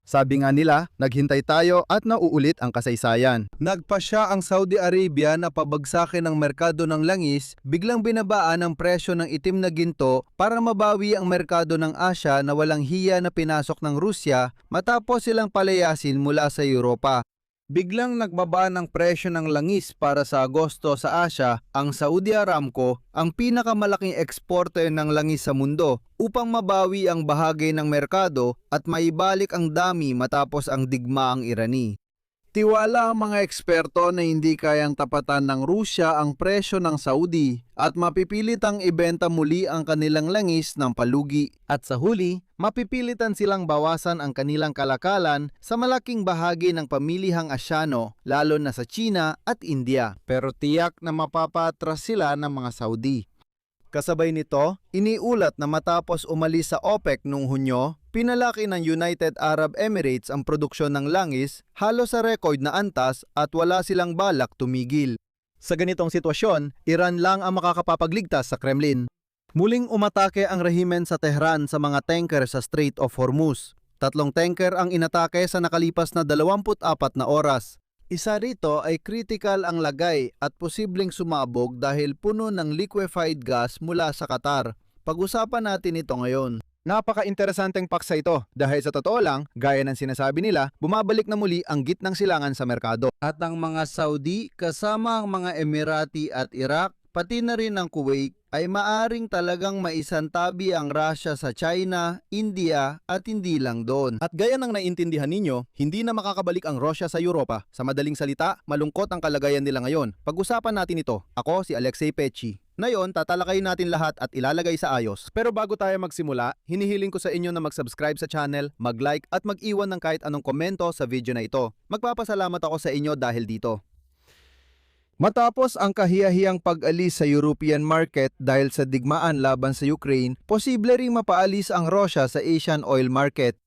Sabi nga nila, naghintay tayo at nauulit ang kasaysayan. Nagpasya ang Saudi Arabia na pabagsakin ang merkado ng langis, biglang binabaan ang presyo ng itim na ginto para mabawi ang merkado ng Asya na walang hiya na pinasok ng Rusya matapos silang palayasin mula sa Europa. Biglang nagbaba ng presyo ng langis para sa Agosto sa Asya, ang Saudi Aramco, ang pinakamalaking exporter ng langis sa mundo, upang mabawi ang bahagi ng merkado at maibalik ang dami matapos ang digmaang Irani. Tiwala ang mga eksperto na hindi kayang tapatan ng Rusya ang presyo ng Saudi at mapipilitang ibenta muli ang kanilang langis ng palugi. At sa huli, mapipilitan silang bawasan ang kanilang kalakalan sa malaking bahagi ng pamilihang Asyano, lalo na sa China at India. Pero tiyak na mapapatras sila ng mga Saudi. Kasabay nito, iniulat na matapos umalis sa OPEC noong Hunyo, pinalaki ng United Arab Emirates ang produksyon ng langis halos sa record na antas at wala silang balak tumigil. Sa ganitong sitwasyon, Iran lang ang makakapapagligtas sa Kremlin. Muling umatake ang rehimen sa Tehran sa mga tanker sa Strait of Hormuz. 3 tanker ang inatake sa nakalipas na 24 na oras. Isa rito ay critical ang lagay at posibleng sumabog dahil puno ng liquefied gas mula sa Qatar. Pag-usapan natin ito ngayon. Napaka-interesanteng paksa ito dahil sa totoo lang, gaya ng sinasabi nila, bumabalik na muli ang gitnang silangan sa merkado. At ang mga Saudi kasama ang mga Emirati at Iraq, pati na rin ang Kuwait, ay maaring talagang maisantabi ang Russia sa China, India at hindi lang doon. At gaya ng naiintindihan ninyo, hindi na makakabalik ang Russia sa Europa. Sa madaling salita, malungkot ang kalagayan nila ngayon. Pag-usapan natin ito. Ako si Alexei Pechi. Ngayon, tatalakayin natin lahat at ilalagay sa ayos. Pero bago tayo magsimula, hinihiling ko sa inyo na mag-subscribe sa channel, mag-like at mag-iwan ng kahit anong komento sa video na ito. Magpapasalamat ako sa inyo dahil dito. Matapos ang kahiyahiyang pag-alis sa European market dahil sa digmaan laban sa Ukraine, posible ring mapaalis ang Russia sa Asian oil market.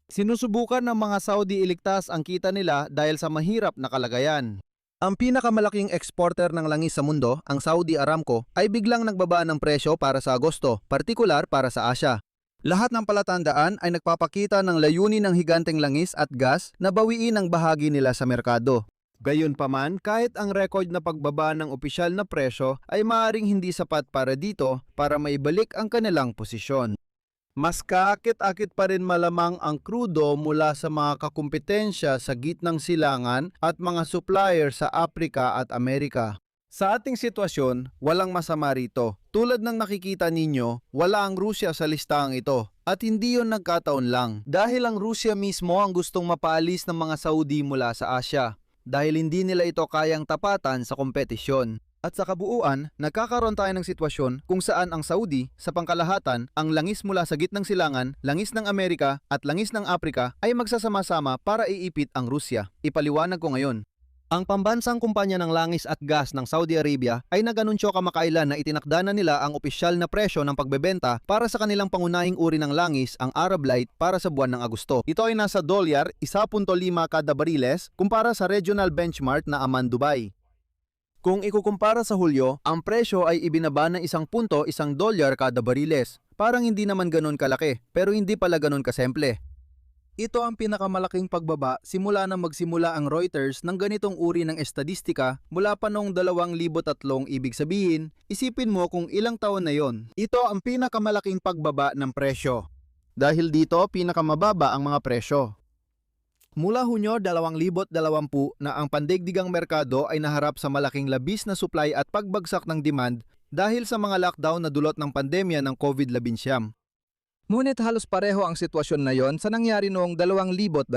Sinusubukan ng mga Saudi iligtas ang kita nila dahil sa mahirap na kalagayan. Ang pinakamalaking exporter ng langis sa mundo, ang Saudi Aramco, ay biglang nagbaba ng presyo para sa Agosto, partikular para sa Asya. Lahat ng palatandaan ay nagpapakita ng layunin ng higanteng langis at gas na bawiin ang bahagi nila sa merkado. Gayunpaman, kahit ang record na pagbaba ng opisyal na presyo ay maaaring hindi sapat para dito para maibalik ang kanilang posisyon. Mas kaakit-akit pa rin malamang ang krudo mula sa mga kakumpetensya sa gitnang silangan at mga supplier sa Afrika at Amerika. Sa ating sitwasyon, walang masama rito. Tulad ng nakikita ninyo, wala ang Rusya sa listaang ito. At hindi yon nagkataon lang. Dahil ang Rusya mismo ang gustong mapaalis ng mga Saudi mula sa Asya. Dahil hindi nila ito kayang tapatan sa kompetisyon. At sa kabuuan, nagkakaroon tayo ng sitwasyon kung saan ang Saudi, sa pangkalahatan, ang langis mula sa gitnang silangan, langis ng Amerika at langis ng Afrika ay magsasama-sama para iipit ang Rusya. Ipaliwanag ko ngayon. Ang pambansang kumpanya ng langis at gas ng Saudi Arabia ay nag-anunsyo kamakailan na itinakda na nila ang opisyal na presyo ng pagbebenta para sa kanilang pangunahing uri ng langis, ang Arab Light, para sa buwan ng Agosto. Ito ay nasa $1.5 kada bariles kumpara sa regional benchmark na Amman Dubai. Kung ikukumpara sa Hulyo, ang presyo ay ibinaba ng $1.1 kada bariles. Parang hindi naman ganun kalaki, pero hindi pala ganun kasimple. Ito ang pinakamalaking pagbaba simula na magsimula ang Reuters ng ganitong uri ng estadistika mula pa noong 2003. Ibig sabihin, isipin mo kung ilang taon na yon. Ito ang pinakamalaking pagbaba ng presyo. Dahil dito, pinakamababa ang mga presyo. Mula Hunyo 2020 na ang pandaigdigang merkado ay naharap sa malaking labis na supply at pagbagsak ng demand dahil sa mga lockdown na dulot ng pandemya ng COVID-19. Ngunit halos pareho ang sitwasyon na yon sa nangyari noong 2020.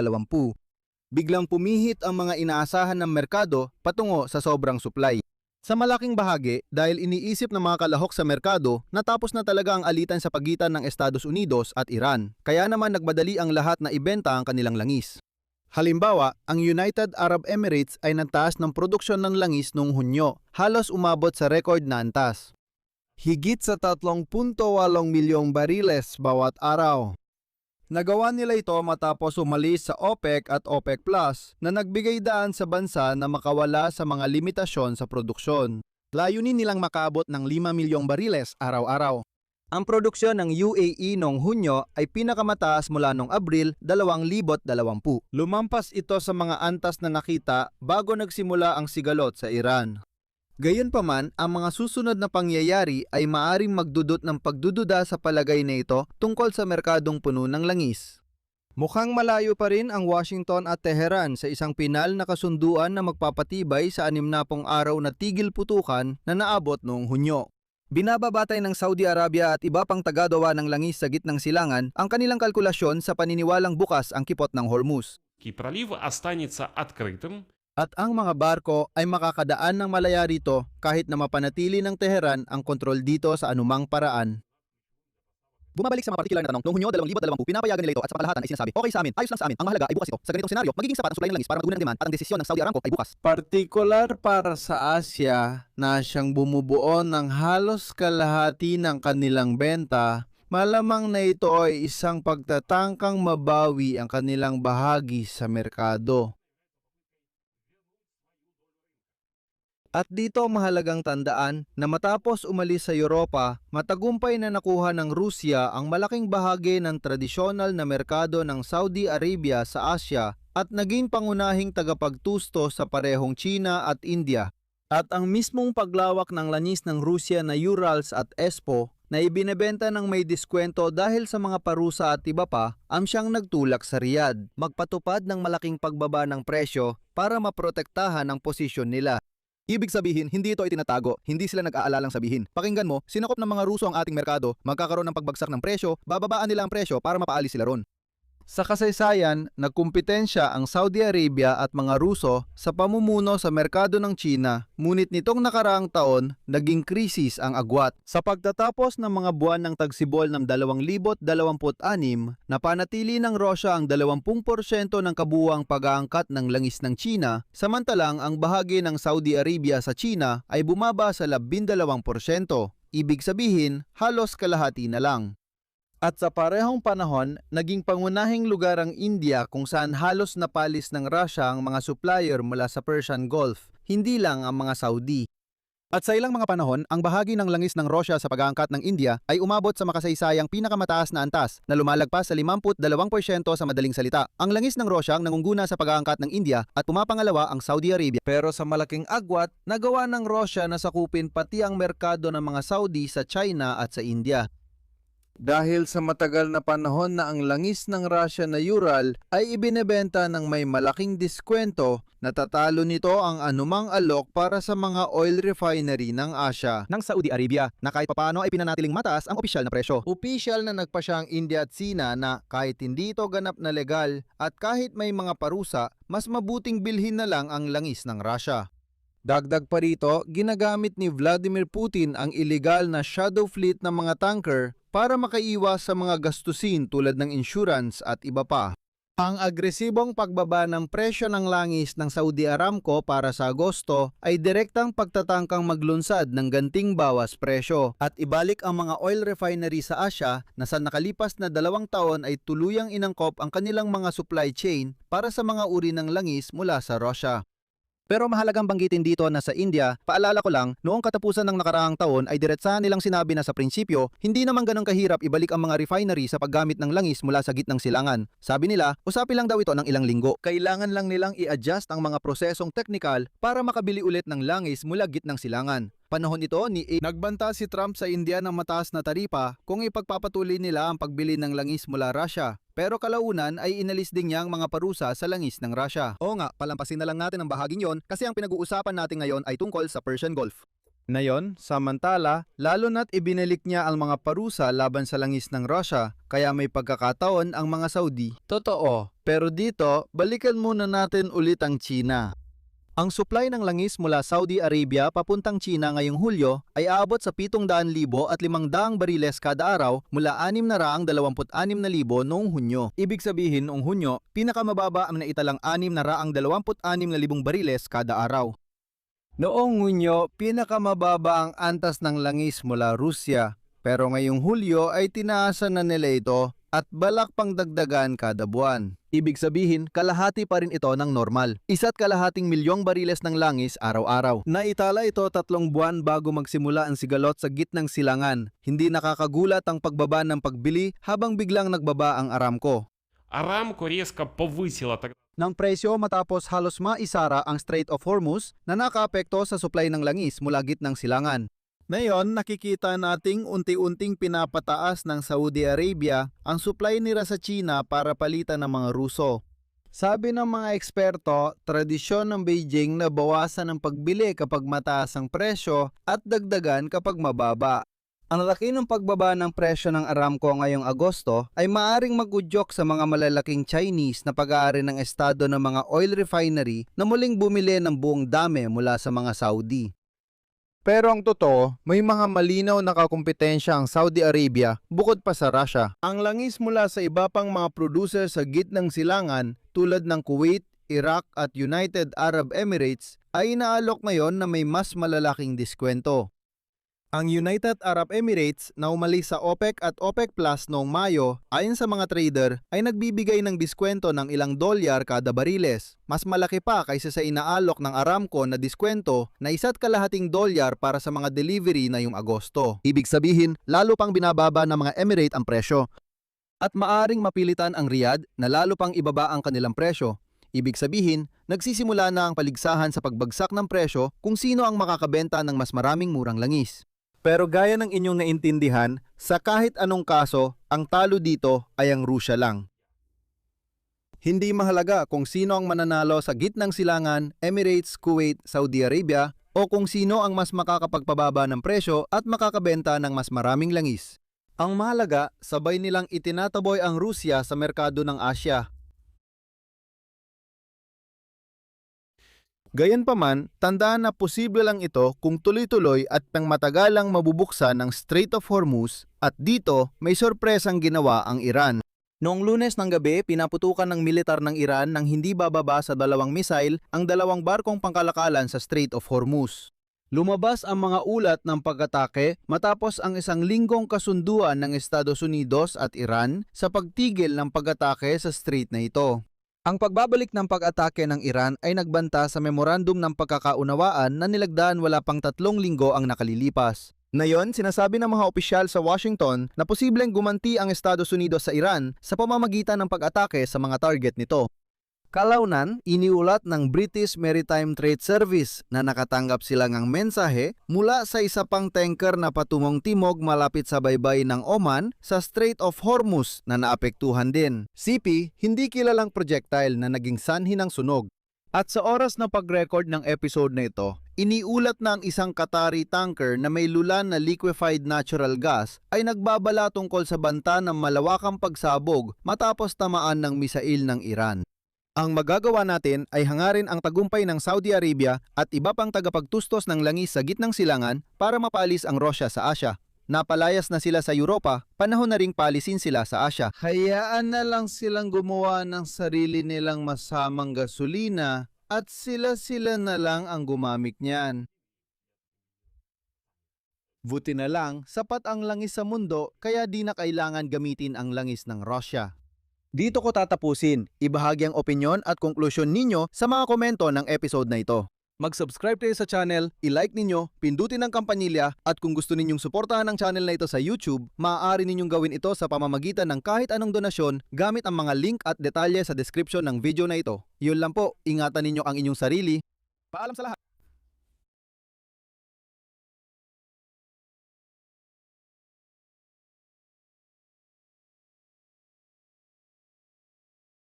Biglang pumihit ang mga inaasahan ng merkado patungo sa sobrang supply. Sa malaking bahagi, dahil iniisip ng mga kalahok sa merkado, natapos na talaga ang alitan sa pagitan ng Estados Unidos at Iran. Kaya naman nagmadali ang lahat na ibenta ang kanilang langis. Halimbawa, ang United Arab Emirates ay nagtaas ng produksyon ng langis noong Hunyo, halos umabot sa record na antas. Higit sa 3.8 milyong bariles bawat araw. Nagawa nila ito matapos umalis sa OPEC at OPEC Plus na nagbigay daan sa bansa na makawala sa mga limitasyon sa produksyon. Layunin nilang makaabot ng 5 milyong bariles araw-araw. Ang produksyon ng UAE noong Hunyo ay pinakamataas mula noong Abril 2020. Lumampas ito sa mga antas na nakita bago nagsimula ang sigalot sa Iran. Gayunpaman, ang mga susunod na pangyayari ay maaring magdudot ng pagdududa sa palagay na ito tungkol sa merkadong puno ng langis. Mukhang malayo pa rin ang Washington at Tehran sa isang pinal na kasunduan na magpapatibay sa 60 araw na tigil putukan na naabot noong Hunyo. Binababatay ng Saudi Arabia at iba pang tagagawa ng langis sa gitnang silangan ang kanilang kalkulasyon sa paniniwalang bukas ang kipot ng Hormuz. Пролив останется открытым. At ang mga barko ay makakadaan ng malaya rito kahit na mapanatili ng Tehran ang kontrol dito sa anumang paraan. Bumabalik sa mga partikular na tanong, noong Hunyo 2020, pinapayagan nila ito at sa kalahatan ay sinasabi, okay sa amin, ayos lang sa amin, ang mahalaga ay bukas ito. Sa ganitong senaryo, magiging sapat ang supply ng langis para magunan ng demand at ang desisyon ng Saudi Aramco ay bukas. Partikular para sa Asya na siyang bumubuo ng halos kalahati ng kanilang benta, malamang na ito ay isang pagtatangkang mabawi ang kanilang bahagi sa merkado. At dito mahalagang tandaan na matapos umalis sa Europa, matagumpay na nakuha ng Rusya ang malaking bahagi ng tradisyonal na merkado ng Saudi Arabia sa Asya at naging pangunahing tagapagtusto sa parehong China at India. At ang mismong paglawak ng langis ng Rusya na Urals at Espo na ibinebenta ng may diskwento dahil sa mga parusa at iba pa, ang siyang nagtulak sa Riyadh, magpatupad ng malaking pagbaba ng presyo para maprotektahan ang posisyon nila. Ibig sabihin, hindi ito itinatago, hindi sila nag-aalalang sabihin. Pakinggan mo, sinakop ng mga Ruso ang ating merkado, magkakaroon ng pagbagsak ng presyo, bababaan nila ang presyo para mapaalis sila ron. Sa kasaysayan, nagkumpetensya ang Saudi Arabia at mga Ruso sa pamumuno sa merkado ng China, ngunit nitong nakaraang taon, naging krisis ang agwat. Sa pagtatapos ng mga buwan ng tagsibol ng 2026, napanatili ng Russia ang 20% ng kabuuang pag-aangkat ng langis ng China, samantalang ang bahagi ng Saudi Arabia sa China ay bumaba sa 12%. Ibig sabihin, halos kalahati na lang. At sa parehong panahon, naging pangunahing lugar ang India kung saan halos napalis ng Russia ang mga supplier mula sa Persian Gulf, hindi lang ang mga Saudi. At sa ilang mga panahon, ang bahagi ng langis ng Russia sa pag-aangkat ng India ay umabot sa makasaysayang pinakamataas na antas na lumalagpas sa 52% sa madaling salita. Ang langis ng Russia ang nangunguna sa pag-aangkat ng India at pumapangalawa ang Saudi Arabia. Pero sa malaking agwat, nagawa ng Russia na sakupin pati ang merkado ng mga Saudi sa China at sa India. Dahil sa matagal na panahon na ang langis ng Russia na Ural ay ibinebenta ng may malaking diskwento, natatalo nito ang anumang alok para sa mga oil refinery ng Asya ng Saudi Arabia na kahit papaano ay pinanatiling mataas ang opisyal na presyo. Opisyal na nagpasya ang India at Sina na kahit hindi ito ganap na legal at kahit may mga parusa, mas mabuting bilhin na lang ang langis ng Russia. Dagdag pa rito, ginagamit ni Vladimir Putin ang illegal na shadow fleet ng mga tanker para makaiwas sa mga gastusin tulad ng insurance at iba pa. Ang agresibong pagbaba ng presyo ng langis ng Saudi Aramco para sa Agosto ay direktang pagtatangkang maglunsad ng ganting bawas presyo at ibalik ang mga oil refinery sa Asya na sa nakalipas na 2 taon ay tuluyang inangkop ang kanilang mga supply chain para sa mga uri ng langis mula sa Russia. Pero mahalagang banggitin dito na sa India, paalala ko lang, noong katapusan ng nakaraang taon ay diretsahan nilang sinabi na sa prinsipyo, hindi naman ganun kahirap ibalik ang mga refinery sa paggamit ng langis mula sa gitnang silangan. Sabi nila, usapin lang daw ito ng ilang linggo. Kailangan lang nilang i-adjust ang mga prosesong teknikal para makabili ulit ng langis mula gitnang silangan. Panahon ito ni nagbanta si Trump sa India ng mataas na taripa kung ipagpapatuloy nila ang pagbili ng langis mula Russia. Pero kalaunan ay inalis din niya ang mga parusa sa langis ng Russia. Oo nga, palampasin na lang natin ang bahaging yon kasi ang pinag-uusapan natin ngayon ay tungkol sa Persian Gulf. Ngayon, samantala, lalo na't ibinalik niya ang mga parusa laban sa langis ng Russia, kaya may pagkakataon ang mga Saudi. Totoo, pero dito, balikan muna natin ulit ang China. Ang supply ng langis mula Saudi Arabia papuntang China ngayong Hulyo ay aabot sa 700,000 at 500 bariles kada araw mula 626,000 noong Hunyo. Ibig sabihin noong Hunyo, pinakamababa ang naitalang 626,000 bariles kada araw. Noong Hunyo, pinakamababa ang antas ng langis mula Rusya. Pero ngayong Hulyo ay tinaasan na nila ito at balak pang dagdagan kada buwan. Ibig sabihin, kalahati pa rin ito ng normal. 1.5 milyong bariles ng langis araw-araw. Naitala ito 3 buwan bago magsimula ang sigalot sa gitnang silangan. Hindi nakakagulat ang pagbaba ng pagbili habang biglang nagbaba ang Aramco Aramco резко повысила ng presyo matapos halos maisara ang Strait of Hormuz na nakaapekto sa supply ng langis mula gitnang silangan. Ngayon, nakikita nating unti-unting pinapataas ng Saudi Arabia ang supply nila sa China para palitan ng mga Ruso. Sabi ng mga eksperto, tradisyon ng Beijing na bawasan ang pagbili kapag mataas ang presyo at dagdagan kapag mababa. Ang laki ng pagbaba ng presyo ng Aramco ngayong Agosto ay maaring mag-udyok sa mga malalaking Chinese na pag-aari ng estado ng mga oil refinery na muling bumili ng buong dami mula sa mga Saudi. Pero ang totoo, may mga malinaw na kakumpetensya ang Saudi Arabia bukod pa sa Russia. Ang langis mula sa iba pang mga producer sa gitnang silangan tulad ng Kuwait, Iraq at United Arab Emirates ay inaalok ngayon na may mas malalaking diskwento. Ang United Arab Emirates na umalis sa OPEC at OPEC Plus noong Mayo, ayon sa mga trader, ay nagbibigay ng diskwento ng ilang dolyar kada bariles. Mas malaki pa kaysa sa inaalok ng Aramco na diskwento na $1.5 para sa mga delivery na yung Agosto. Ibig sabihin, lalo pang binababa ng mga Emirate ang presyo. At maaring mapilitan ang Riyadh na lalo pang ibaba ang kanilang presyo. Ibig sabihin, nagsisimula na ang paligsahan sa pagbagsak ng presyo kung sino ang makakabenta ng mas maraming murang langis. Pero gaya ng inyong naintindihan, sa kahit anong kaso, ang talo dito ay ang Rusya lang. Hindi mahalaga kung sino ang mananalo sa gitnang silangan, Emirates, Kuwait, Saudi Arabia, o kung sino ang mas makakapagpababa ng presyo at makakabenta ng mas maraming langis. Ang mahalaga, sabay nilang itinataboy ang Rusya sa merkado ng Asya. Gayunpaman, tandaan na posible lang ito kung tuloy-tuloy at pangmatagalang mabubuksan ng Strait of Hormuz at dito may sorpresang ginawa ang Iran. Noong Lunes ng gabi, pinaputukan ng militar ng Iran nang hindi bababa sa 2 misail ang 2 barkong pangkalakalan sa Strait of Hormuz. Lumabas ang mga ulat ng pag-atake matapos ang 1 linggong kasunduan ng Estados Unidos at Iran sa pagtigil ng pag-atake sa strait na ito. Ang pagbabalik ng pag-atake ng Iran ay nagbanta sa memorandum ng pagkakaunawaan na nilagdaan wala pang 3 linggo ang nakalilipas. Ngayon, sinasabi ng mga opisyal sa Washington na posibleng gumanti ang Estados Unidos sa Iran sa pamamagitan ng pag-atake sa mga target nito. Kalaunan, iniulat ng British Maritime Trade Service na nakatanggap sila ng mensahe mula sa isa pang tanker na patungong timog malapit sa baybay ng Oman sa Strait of Hormuz na naapektuhan din. CP, hindi kilalang projectile na naging sanhi ng sunog. At sa oras na pag-record ng episode na ito, iniulat na ang isang Qatari tanker na may lulan na liquefied natural gas ay nagbabala tungkol sa banta ng malawakang pagsabog matapos tamaan ng misail ng Iran. Ang magagawa natin ay hangarin ang tagumpay ng Saudi Arabia at iba pang tagapagtustos ng langis sa gitnang silangan para mapalis ang Rusya sa Asya. Napalayas na sila sa Europa, panahon na ring palisin sila sa Asya. Hayaan na lang silang gumawa ng sarili nilang masamang gasolina at sila-sila na lang ang gumamit niyan. Buti na lang, sapat ang langis sa mundo kaya di na kailangan gamitin ang langis ng Rusya. Dito ko tatapusin. Ibahagi ang opinyon at konklusyon ninyo sa mga komento ng episode na ito. Mag-subscribe kayo sa channel, i-like ninyo, pindutin ang kampanilya at kung gusto ninyong suportahan ang channel na ito sa YouTube, maaari ninyong gawin ito sa pamamagitan ng kahit anong donasyon gamit ang mga link at detalye sa description ng video na ito. Yun lang po, ingatan ninyo ang inyong sarili. Paalam sa lahat!